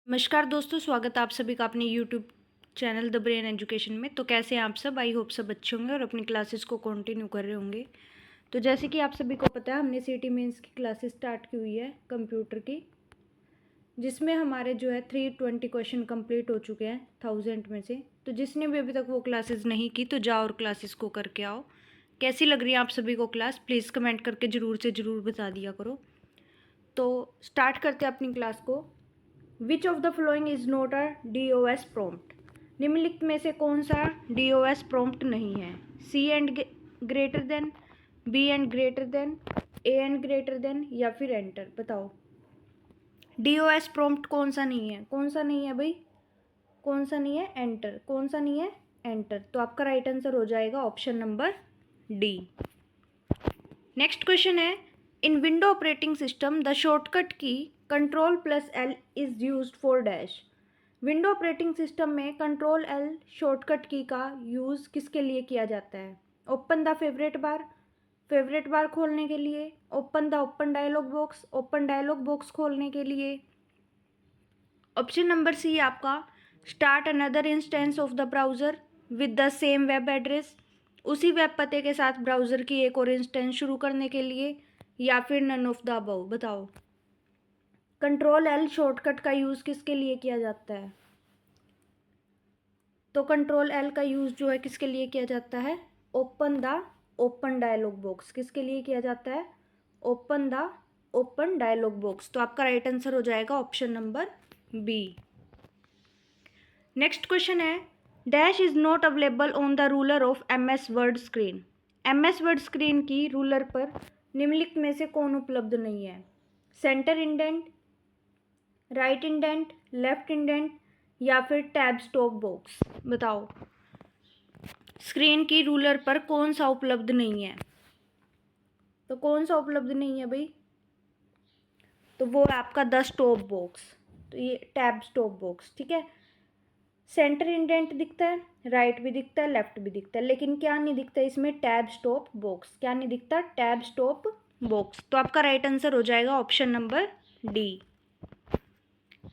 नमस्कार दोस्तों, स्वागत है आप सभी का अपने YouTube channel the brain education में। तो कैसे हैं आप सब? आई होप सब अच्छे होंगे और अपनी क्लासेस को कंटिन्यू कर रहे होंगे। तो जैसे कि आप सभी को पता है, हमने सीटी मेंस की क्लासेस स्टार्ट की हुई है कंप्यूटर की, जिसमें हमारे जो है 320 क्वेश्चन कंप्लीट हो चुके हैं 1000 में से। तो जिसने भी अभी तक वो क्लासेस नहीं की तो जाओ और क्लासेस को करके आओ। कैसी लग रही है आप सभी को क्लास? प्लीज़ कमेंट करके ज़रूर से ज़रूर बता दिया करो। तो स्टार्ट करते हैं अपनी क्लास को। Which of the following is not a DOS prompt? निम्नलिखित में से कौन सा DOS प्रॉम्प्ट नहीं है? C and greater than, B and greater than, A and greater than, या फिर एंटर? बताओ DOS प्रॉम्प्ट कौन सा नहीं है? कौन सा नहीं है भाई? कौन सा नहीं है? एंटर। कौन सा नहीं है? एंटर। तो आपका राइट आंसर हो जाएगा option number D. Next question है, in window operating system the shortcut key Ctrl+L is used for dash. Window operating system में Ctrl+L शॉर्टकट की का यूज़ किसके लिए किया जाता है? ओपन द फेवरेट बार खोलने के लिए, ओपन डायलॉग बॉक्स खोलने के लिए, ऑप्शन नंबर सी आपका start another instance of the browser with the same web address, उसी वेब पते के साथ ब्राउज़र की एक और इंस्टेंस शुरू करने के लिए, या फिर नन ऑफ द अबव? बताओ Ctrl+L शॉर्टकट का यूज़ किसके लिए किया जाता है? तो Ctrl+L का यूज़ जो है किसके लिए किया जाता है? Open dialog box. किसके लिए किया जाता है? Open dialog box. तो आपका राइट आंसर हो जाएगा option number B. Next question है, dash is not available on the ruler of MS word screen. MS word screen की रूलर पर निम्नलिखित में से कौन उपलब्ध नहीं है? Centre indent, right indent, left indent, या फिर टैब स्टॉप बॉक्स? बताओ स्क्रीन की रूलर पर कौन सा उपलब्ध नहीं है? तो कौन सा उपलब्ध नहीं है भाई? तो वो है आपका द स्टॉप बॉक्स। तो ये टैब स्टॉप बॉक्स, ठीक है। सेंटर इंडेंट दिखता है, राइट भी दिखता है, लेफ्ट भी दिखता है, लेकिन क्या नहीं दिखता इसमें? Tab stop box. क्या नहीं दिखता? Tab stop box. तो आपका राइट आंसर हो जाएगा option number D.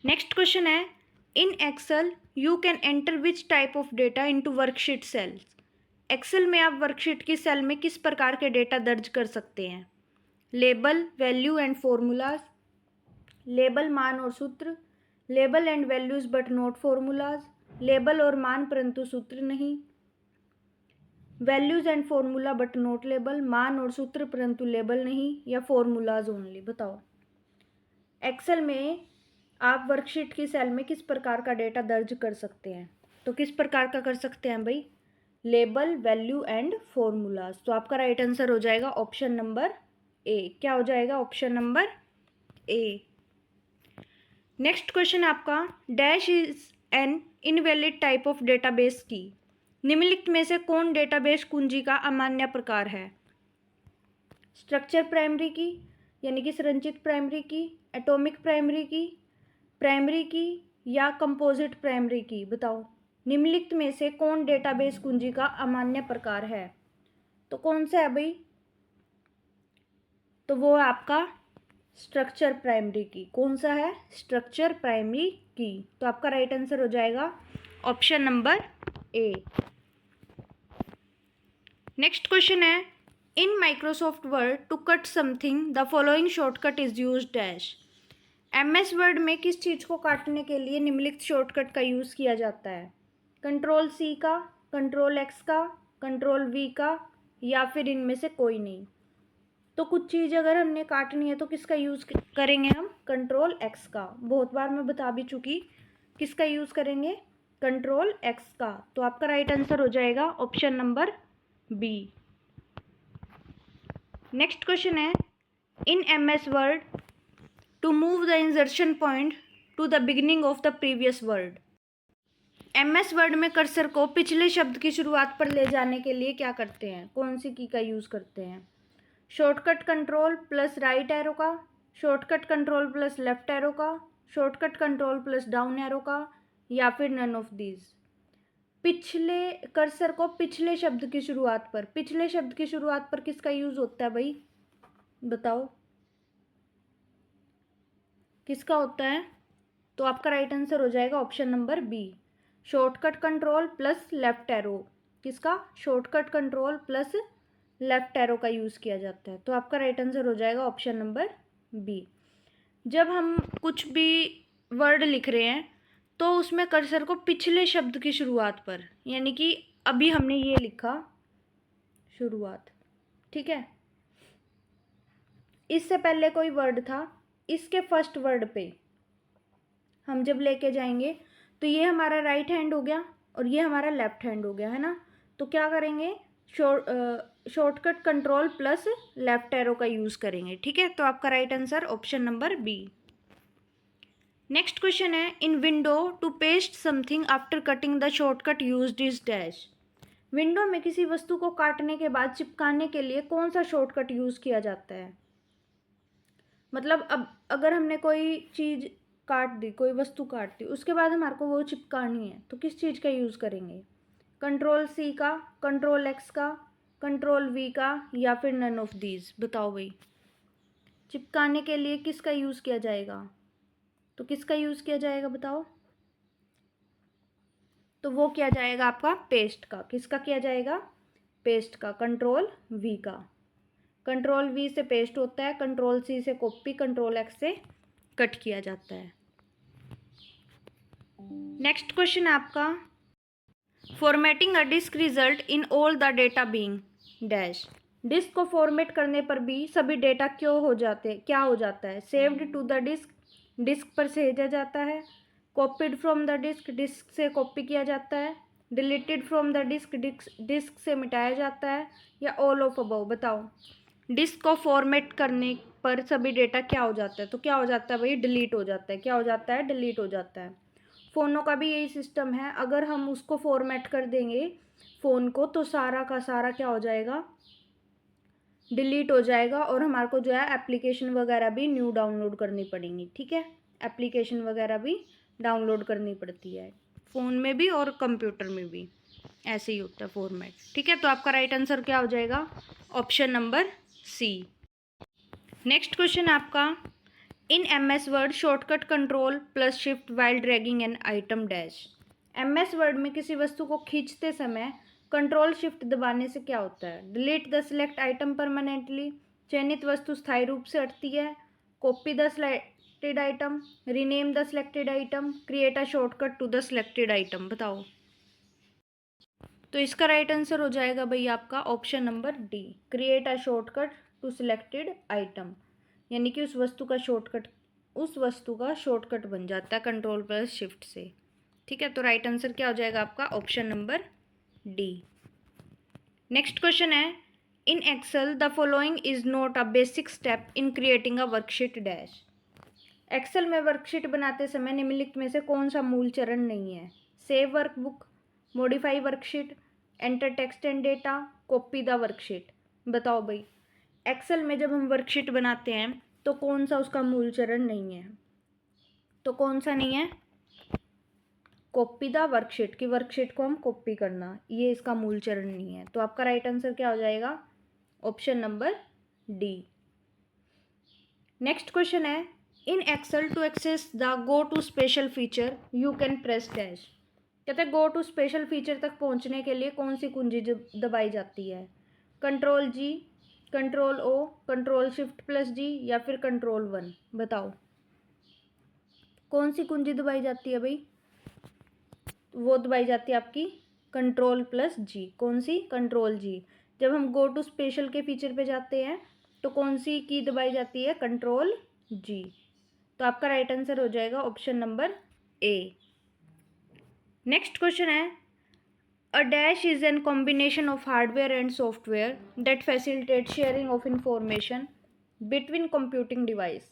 Next question है, in Excel you can enter which type of data into worksheet cells. Excel में आप वर्कशीट की सेल में किस प्रकार के डेटा दर्ज कर सकते हैं? Label, value and formulas, label मान और सूत्र, label and values but not formulas, label और मान परंतु सूत्र नहीं, values and formula but not label, मान और सूत्र परंतु लेबल नहीं, या फॉर्मूलाज ओनली? बताओ एक्सेल में आप वर्कशीट की सेल में किस प्रकार का डेटा दर्ज कर सकते हैं? तो किस प्रकार का कर सकते हैं भाई? Label, value and formulas. तो आपका राइट आंसर हो जाएगा ऑप्शन नंबर ए। क्या हो जाएगा? Option number A. Next question आपका, dash is an invalid type of database key. निम्नलिखित में से कौन डेटाबेस कुंजी का अमान्य प्रकार है? स्ट्रक्चर प्राइमरी की, यानी कि संरचित प्राइमरी की, एटॉमिक प्राइमरी की, या कंपोजिट प्राइमरी की? बताओ निम्नलिखित में से कौन डेटाबेस कुंजी का अमान्य प्रकार है? तो कौन सा है भाई? तो वो है आपका स्ट्रक्चर प्राइमरी की। कौन सा है? स्ट्रक्चर प्राइमरी की। तो आपका राइट आंसर हो जाएगा option number A. Next question है, in Microsoft Word to cut something the following shortcut is use dash. MS word में किस चीज़ को काटने के लिए निम्नलिखित शॉर्टकट का यूज़ किया जाता है? Ctrl+C का, Ctrl+X का, Ctrl+V का, या फिर इनमें से कोई नहीं? तो कुछ चीज़ अगर हमने काटनी है तो किसका यूज़ करेंगे हम? Ctrl+X का। बहुत बार मैं बता भी चुकी, किसका यूज़ करेंगे? Ctrl+X का। तो आपका राइट आंसर हो जाएगा option number B. Next question है, in MS word to move the insertion point to the beginning of the previous word. MS word में कर्सर को पिछले शब्द की शुरुआत पर ले जाने के लिए क्या करते हैं? कौन सी की का यूज़ करते हैं? Shortcut control plus right arrow का, shortcut control plus left arrow का, shortcut control plus down arrow का, या फिर नन ऑफ दीज? पिछले कर्सर को पिछले शब्द की शुरुआत पर, पिछले शब्द की शुरुआत पर किसका यूज़ होता है भाई? बताओ किसका होता है? तो आपका राइट आंसर हो जाएगा option number B, shortcut control plus left arrow. किसका? Shortcut control plus left arrow का यूज़ किया जाता है। तो आपका राइट आंसर हो जाएगा ऑप्शन नंबर बी। जब हम कुछ भी वर्ड लिख रहे हैं तो उसमें कर्सर को पिछले शब्द की शुरुआत पर, यानी कि अभी हमने ये लिखा शुरुआत, ठीक है, इससे पहले कोई वर्ड था, इसके फर्स्ट वर्ड पे हम जब लेके जाएंगे तो ये हमारा राइट हैंड हो गया और ये हमारा लेफ्ट हैंड हो गया, है ना। तो क्या करेंगे? Shortcut control plus left arrow का यूज़ करेंगे, ठीक है। तो आपका right answer option number B. Next question है, in window to paste something after cutting the shortcut used is dash. Window में किसी वस्तु को काटने के बाद चिपकाने के लिए कौन सा शॉर्टकट यूज़ किया जाता है? मतलब अब अगर हमने कोई चीज़ काट दी, कोई वस्तु काट दी, उसके बाद हमारे को वो चिपकानी है, तो किस चीज़ का यूज़ करेंगे? कंट्रोल सी का, कंट्रोल एक्स का, कंट्रोल वी का, या फिर नन ऑफ दीज? बताओ भाई, चिपकाने के लिए किसका यूज़ किया जाएगा? तो किसका यूज़ किया जाएगा बताओ? तो वो किया जाएगा आपका पेस्ट का। किसका किया जाएगा? पेस्ट का, कंट्रोल वी का। कंट्रोल वी से पेस्ट होता है, कंट्रोल सी से कॉपी, कंट्रोल एक्स से कट किया जाता है। नेक्स्ट क्वेश्चन आपका, formatting a disk result in all the data being dash. Disk को फॉर्मेट करने पर भी सभी डेटा क्या हो जाता है? Saved to the disk, disk पर भेजा जाता है। Copied from the disk, disk से कॉपी किया जाता है। Deleted from the disk, disk से मिटाया जाता है, या ऑल ऑफ अबव? बताओ। डिस्क को फॉर्मेट करने पर सभी डेटा क्या हो जाता है? तो क्या हो जाता है भाई? डिलीट हो जाता है। क्या हो जाता है? डिलीट हो जाता है। फ़ोनों का भी यही सिस्टम है, अगर हम उसको फॉर्मेट कर देंगे फ़ोन को तो सारा का सारा क्या हो जाएगा? डिलीट हो जाएगा, और हमारे को जो है एप्लीकेशन वगैरह भी न्यू डाउनलोड करनी पड़ेंगी, ठीक है। एप्लीकेशन वगैरह भी डाउनलोड करनी पड़ती है फ़ोन में भी और कंप्यूटर में भी, ऐसे ही होता है फॉर्मेट, ठीक है। तो आपका राइट आंसर क्या हो जाएगा? Option number C. Next question आपका, in MS word shortcut control plus shift while dragging an item dash. MS word में किसी वस्तु को खींचते समय कंट्रोल शिफ्ट दबाने से क्या होता है? Delete the select item permanently, चयनित वस्तु स्थायी रूप से हटती है, copy the selected item, rename the selected item, create a shortcut to the selected item? बताओ। तो इसका राइट आंसर हो जाएगा भाई आपका option number D, create a shortcut to selected item, यानी कि उस वस्तु का शॉर्टकट बन जाता है कंट्रोल प्लस शिफ्ट से, ठीक है। तो राइट आंसर क्या हो जाएगा आपका? Option number D. Next question है, in Excel the following is not a basic step in creating a worksheet dash. Excel में वर्कशीट बनाते समय निम्नलिखित में से कौन सा मूल चरण नहीं है? Save workbook, modify worksheet, enter text and data, copy the worksheet? बताओ भाई, एक्सेल में जब हम वर्कशीट बनाते हैं तो कौन सा उसका मूल चरण नहीं है? तो कौन सा नहीं है? कॉपी द वर्कशीट, की वर्कशीट को हम कॉपी करना, ये इसका मूल चरण नहीं है। तो आपका राइट आंसर क्या हो जाएगा? Option number D. Next question है, in Excel to access the go to special feature you can press dash. कहते हैं गो टू स्पेशल फीचर तक पहुंचने के लिए कौन सी कुंजी दबाई जाती है? Control G, control O, control shift plus G, या फिर कंट्रोल 1? बताओ, कौन सी कुंजी दबाई जाती है भाई? वो दबाई जाती है आपकी कंट्रोल प्लस जी। कौन सी? कंट्रोल जी। जब हम गो टू स्पेशल के फीचर पे जाते हैं तो कौन सी की दबाई जाती है? Control G. तो आपका राइट आंसर हो जाएगा option number A. Next question है, a dash is an combination of hardware and software that facilitate sharing of information between computing device.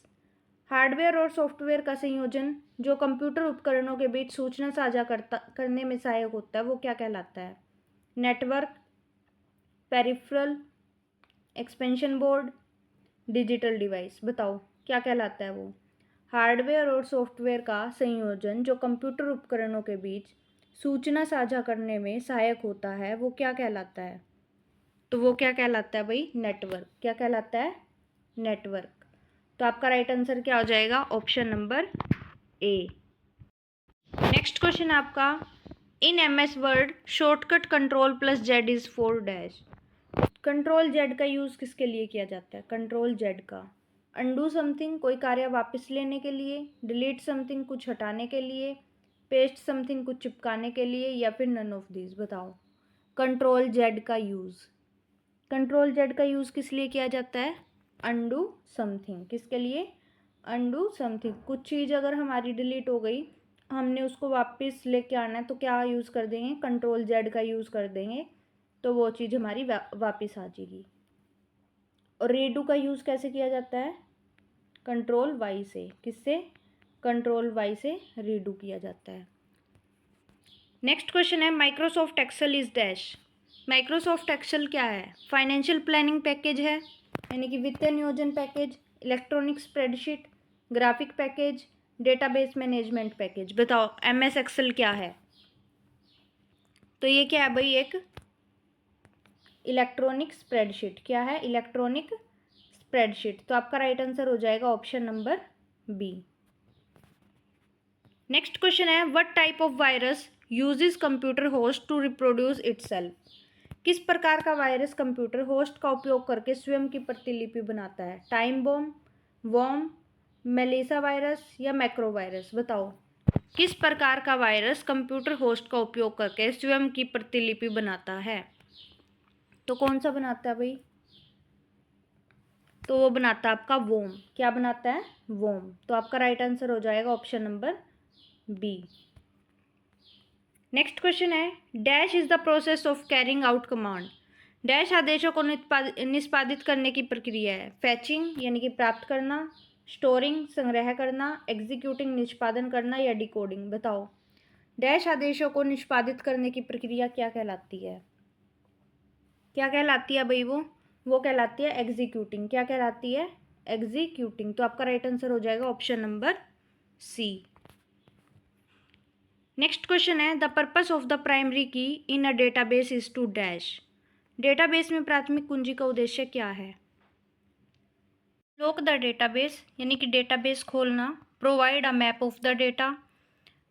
Hardware और सॉफ्टवेयर का संयोजन जो कंप्यूटर उपकरणों के बीच सूचना साझा करने में सहायक होता है, वो क्या कहलाता है? Network, peripheral, expansion board, digital device? बताओ क्या कहलाता है वो? हार्डवेयर और सॉफ्टवेयर का संयोजन जो कंप्यूटर उपकरणों के बीच सूचना साझा करने में सहायक होता है, वो क्या कहलाता है? तो वो क्या कहलाता है भाई? नेटवर्क। क्या कहलाता है? नेटवर्क। तो आपका राइट आंसर क्या हो जाएगा? Option number A. Next question आपका, in MS word shortcut control plus Z is 4 dash. Control Z का यूज़ किसके लिए किया जाता है? कंट्रोल जेड का अंडू समथिंग, कोई कार्य वापस लेने के लिए, डिलीट समथिंग, कुछ हटाने के लिए, पेस्ट समथिंग, कुछ चिपकाने के लिए, या फिर नन ऑफ दीज। बताओ कंट्रोल जेड का यूज़, कंट्रोल जेड का यूज़ किस लिए किया जाता है? Undo something. किसके लिए? Undo something. कुछ चीज़ अगर हमारी डिलीट हो गई, हमने उसको वापस लेके आना है, तो क्या यूज़ कर देंगे? कंट्रोल जेड का यूज़ कर देंगे, तो वो चीज़ हमारी वापस आ जाएगी। और रीडू का यूज़ कैसे किया जाता है? कंट्रोल वाई से। किससे? कंट्रोल वाई से रीडू किया जाता है। नेक्स्ट क्वेश्चन है, Microsoft Excel is dash. Microsoft Excel क्या है? फाइनेंशियल प्लानिंग पैकेज है, यानी कि वित्तीय नियोजन package, electronic spreadsheet, graphic package, database management package. बताओ MS एक्सेल क्या है? तो ये क्या है भाई? एक इलेक्ट्रॉनिक स्प्रेडशीट। क्या है? Electronic spreadsheet. तो आपका राइट आंसर हो जाएगा option number B. Next question है, what type of virus uses computer host to reproduce itself. किस प्रकार का वायरस कंप्यूटर होस्ट का उपयोग करके स्वयं की प्रतिलिपि बनाता है? Time bomb, worm, Melissa virus या मैक्रो वायरस। बताओ किस प्रकार का वायरस कंप्यूटर होस्ट का उपयोग करके स्वयं की प्रतिलिपि बनाता है? तो कौन सा बनाता है भाई? तो वो बनाता है आपका वोम। क्या बनाता है? वोम। तो आपका राइट आंसर हो जाएगा option number B. Next question है, dash is the process of carrying out command. Dash आदेशों को निष्पादित करने की प्रक्रिया है। फैचिंग यानी कि प्राप्त करना, स्टोरिंग संग्रह करना, एग्जीक्यूटिंग निष्पादन करना, या डिकोडिंग। बताओ डैश आदेशों को निष्पादित करने की प्रक्रिया क्या कहलाती है? क्या कहलाती है भाई? वो कहलाती है एग्जीक्यूटिंग। क्या कहलाती है? एग्जीक्यूटिंग। तो आपका राइट आंसर हो जाएगा option number C. Next question है, the purpose of the primary key in a database is to dash. Database में प्राथमिक कुंजी का उद्देश्य क्या है? लॉक द डेटाबेस यानी कि डेटाबेस खोलना, provide a map of the data.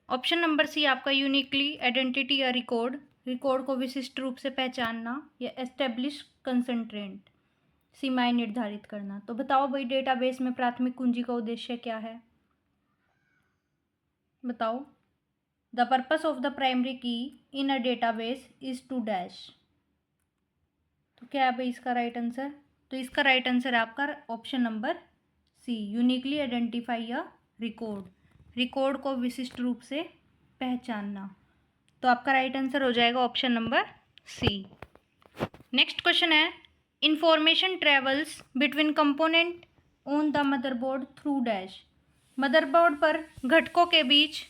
Option number C आपका यूनिकली आइडेंटिटी या रिकॉर्ड, रिकॉर्ड को विशिष्ट रूप से पहचानना, या एस्टेब्लिश कंसंट्रेंट, सीमाएं निर्धारित करना। तो बताओ भाई डेटाबेस में प्राथमिक कुंजी का उद्देश्य क्या है? बताओ the purpose of the primary key in a database is to dash. तो क्या है भाई इसका राइट आंसर? तो इसका राइट आंसर है आपका option number C, uniquely identify a record, record को विशिष्ट रूप से पहचानना। तो आपका राइट आंसर हो जाएगा option number C. Next question है, information travels between component on the motherboard through dash. Motherboard पर घटकों के बीच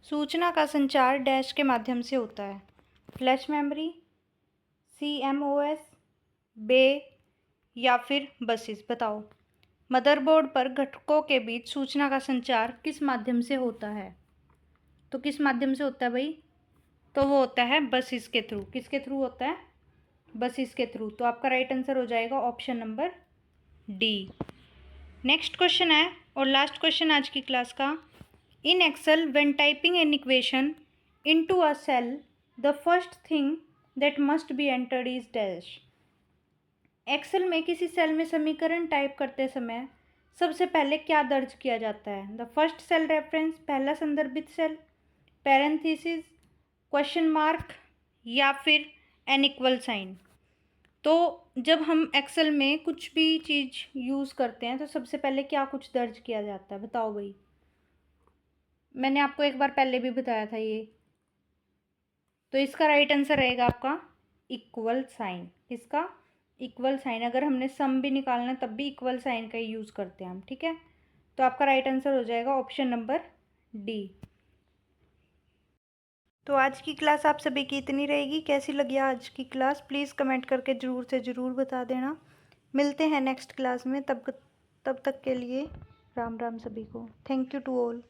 सूचना का संचार डैश के माध्यम से होता है। फ्लैश मेमोरी, CMOS, बे, या फिर बसेस। बताओ मदरबोर्ड पर घटकों के बीच सूचना का संचार किस माध्यम से होता है? तो किस माध्यम से होता है भाई? तो वो होता है बसेस के थ्रू। किसके थ्रू होता है? बसेस के थ्रू। तो आपका राइट आंसर हो जाएगा option number D. Next question है और लास्ट क्वेश्चन आज की क्लास का, in Excel when typing an equation into a cell the first thing that must be entered is dash. Excel में किसी सेल में समीकरण टाइप करते समय सबसे पहले क्या दर्ज किया जाता है? द फर्स्ट सेल रेफरेंस, पहला संदर्भित सेल, पैरेंथेसिस, क्वेश्चन मार्क, या फिर एन इक्वल साइन। तो जब हम एक्सेल में कुछ भी चीज़ यूज़ करते हैं तो सबसे पहले क्या कुछ दर्ज किया जाता है? बताओ भाई। मैंने आपको एक बार पहले भी बताया था ये। तो इसका राइट आंसर रहेगा आपका इक्वल साइन। किसका? Equal sign. अगर हमने सम भी निकालना है तब भी इक्वल साइन का ही यूज़ करते हैं हम, ठीक है। तो आपका राइट आंसर हो जाएगा ऑप्शन नंबर डी। तो आज की क्लास आप सभी की इतनी रहेगी। कैसी लगी आज की क्लास प्लीज़ कमेंट करके ज़रूर से ज़रूर बता देना। मिलते हैं नेक्स्ट क्लास में, तब तक के लिए राम राम सभी को। Thank you to all.